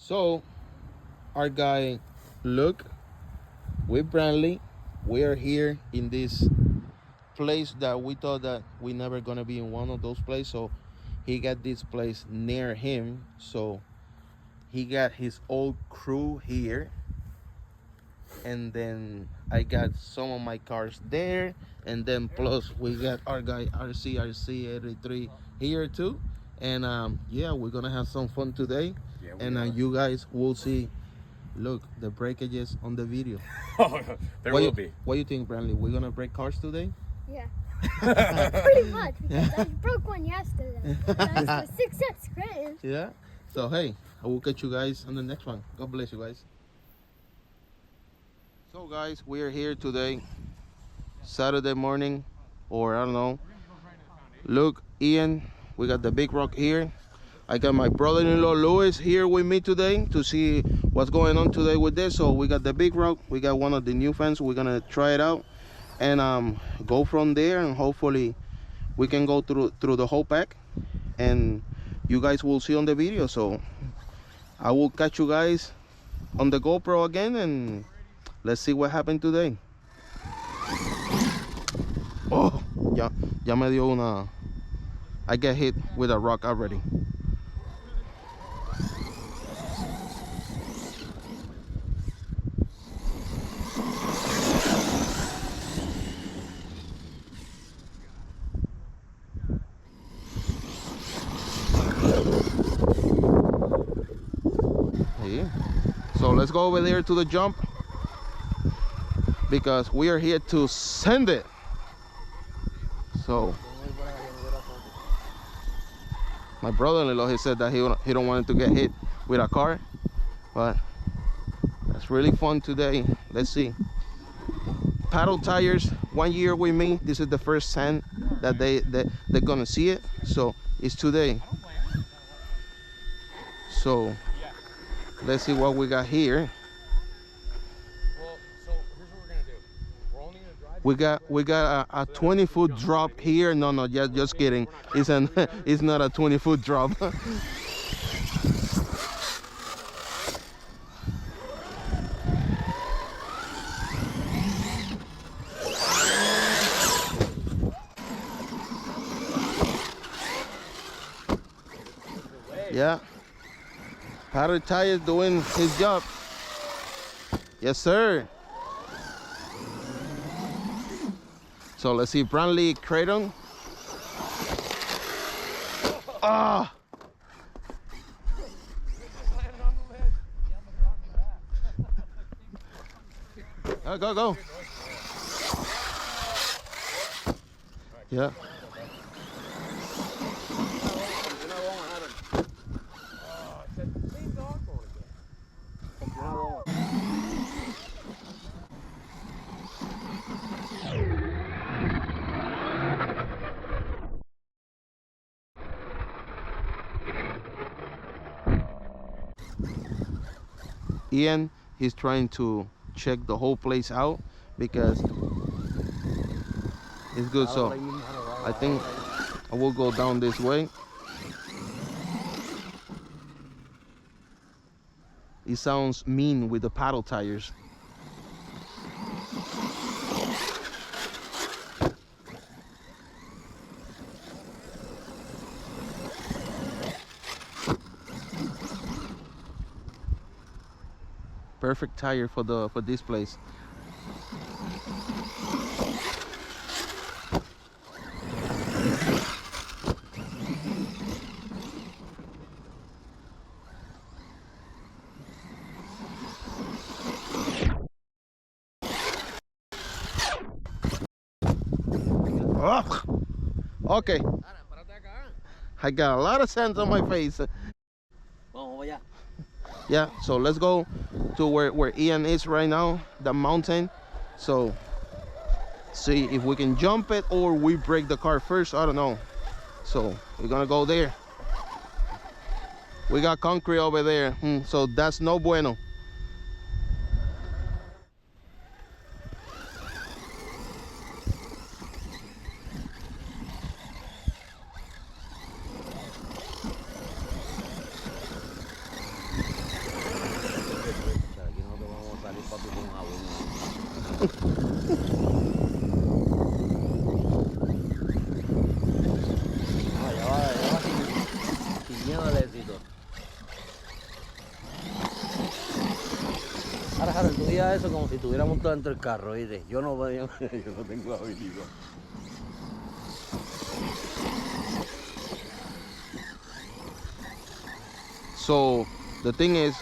So our guy, look, with Brantley, we are here in this place that we thought that we never gonna be in one of those places. So he got this place near him. So he got his old crew here, and then I got some of my cars there, and then plus we got our guy H.R-Rc 83 here too. And yeah, we're gonna have some fun today. Yeah, and you guys will see. Look, the breakages on the video. There will be. What do you think, Brantley? We're gonna break cars today? Yeah. Pretty much, because I broke one yesterday. That's for 6 cents credit. Yeah. So hey, I will catch you guys on the next one. God bless you guys. So guys, we are here today, Saturday morning, or I don't know. Look, Ian, we got the big rock here. I got my brother-in-law Louis here with me today to see what's going on today with this. So we got the big rock. We got one of the new fans. We're gonna try it out and go from there, and hopefully we can go through the whole pack, and you guys will see on the video. So I will catch you guys on the GoPro again, and let's see what happened today. Oh, ya me dio una. I get hit with a rock already. So let's go over there to the jump, because we are here to send it. So my brother-in-law, he said that he don't want it to get hit with a car, but that's really fun today. Let's see. Paddle tires, 1 year with me. This is the first time that they're gonna see it. So it's today. So let's see what we got here. Well, so here's what we're gonna do. We're only gonna drive. We got a 20-foot drop here. No, just kidding. It's not a 20-foot drop. Yeah. Paddle tires doing his job. Yes, sir. So let's see, Brantley Creighton. Ah! Go. Yeah. Ian, he's trying to check the whole place out because it's good. So I think I will go down this way. It sounds mean with the paddle tires. Perfect tire for this place. Oh, okay. I got a lot of sand on my face. Yeah, so let's go to where Ian is right now, the mountain. So see if we can jump it or we break the car first. I don't know. So we're gonna go there. We got concrete over there, so that's no bueno. poquito. Ahora, Harold, tú digas eso como si estuviéramos todos dentro del carro, ¿viste? Yo no tengo habilidad. So the thing is,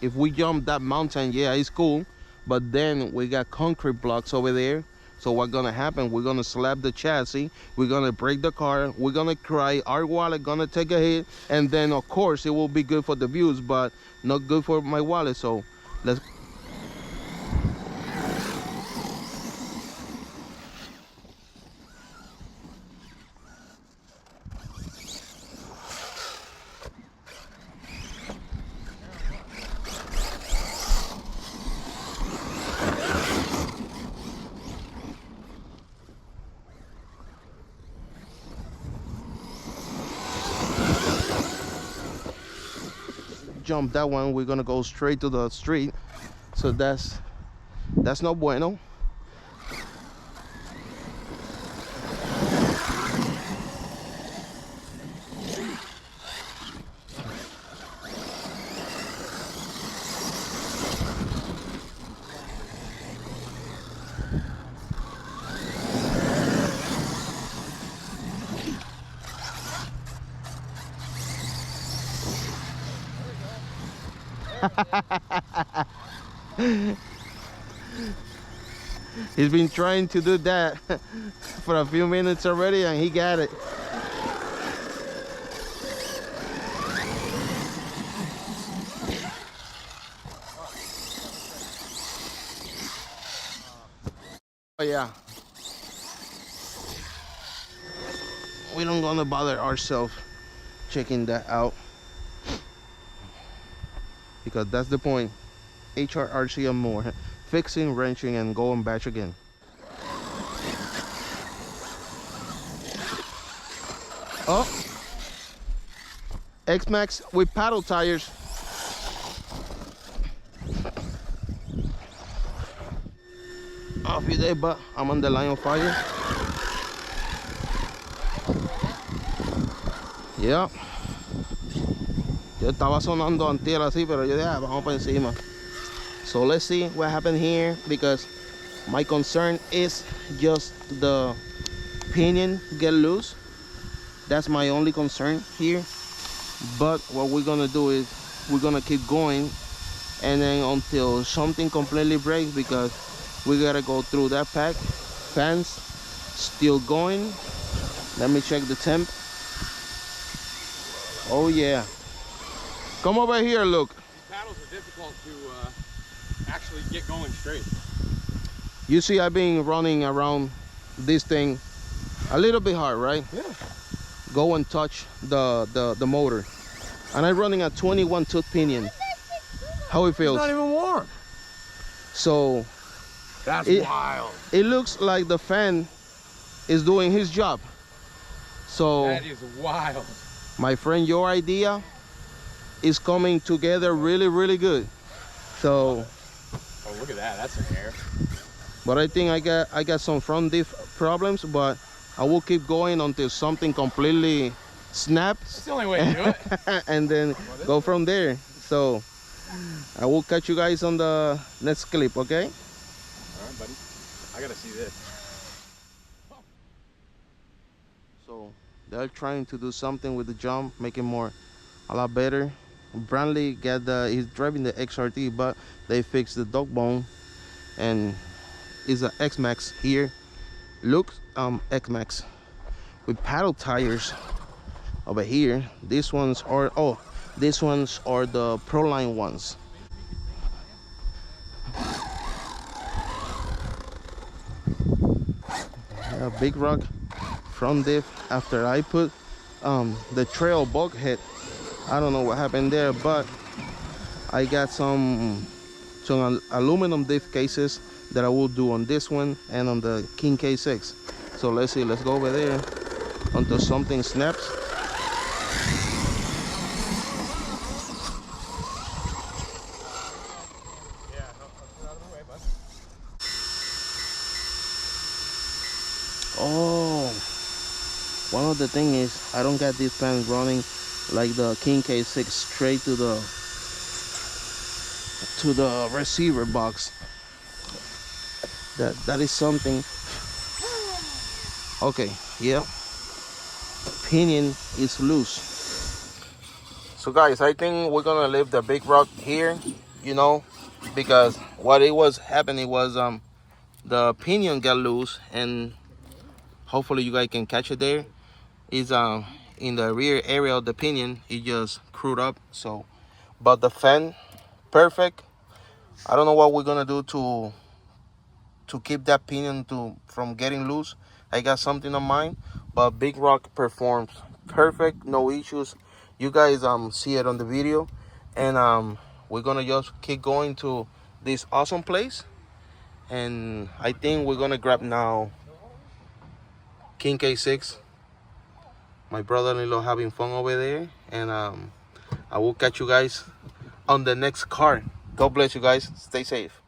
if we jump that mountain, yeah, it's cool, but then we got concrete blocks over there. So what's gonna happen? We're gonna slap the chassis, we're gonna break the car, we're gonna cry, our wallet gonna take a hit, and then of course it will be good for the views, but not good for my wallet. So let's jump that one. We're gonna go straight to the street, so that's no bueno. He's been trying to do that for a few minutes already, and he got it. Oh yeah, we don't gonna bother ourselves checking that out, because that's the point. H.R-Rc and more, fixing, wrenching, and going back again. Oh, X-Max with paddle tires. Off you there, but I'm on the line of fire. Yeah. Yo estaba sonando antier así, pero yo dije, vamos para encima. So let's see what happened here, because my concern is just the pinion get loose. That's my only concern here. But what we're gonna do is we're gonna keep going, and then until something completely breaks, because we gotta go through that pack. Fans still going. Let me check the temp. Oh yeah. Come over here, look. These paddles are difficult to actually get going straight. You see, I've been running around this thing a little bit hard, right? Yeah. Go and touch the motor. And I'm running a 21 tooth pinion. How it feels? It's not even warm. So That's wild. it looks like the fan is doing his job. So That is wild. my friend, your idea is coming together really, really good. So Oh, look at that. That's an air. but I think I got some front diff problems, but I will keep going until something completely snaps. That's the only way to do it. And then go from there. So I will catch you guys on the next clip, okay? All right, buddy. I gotta see this. So they're trying to do something with the jump, make it a lot better. Brantley he's driving the XRT, but they fixed the dog bone, and it's a X-Max here. Looks X-Max with paddle tires over here. These ones are the Proline ones. A big rock front diff after I put the trail bulkhead. I don't know what happened there, but I got some aluminum diff cases that I will do on this one and on the King K6. So let's see, let's go over there until something snaps. Yeah, no, let's get out of the way, bud. Oh, one of the thing is I don't got this fan running like the King K6 straight to the receiver box. That is something. Okay, yeah, pinion is loose. So guys, I think we're gonna leave the big rock here, you know, because what it was happening was the pinion got loose, and hopefully you guys can catch it there. Is in the rear area of the pinion, it just screwed up. So, but the fan, perfect. I don't know what we're gonna do to keep that pinion from getting loose. I got something on mind, but Big Rock performs perfect, no issues. You guys see it on the video, and we're gonna just keep going to this awesome place. And I think we're gonna grab now King K6. My brother-in-law having fun over there, and I will catch you guys on the next car. God bless you guys. Stay safe.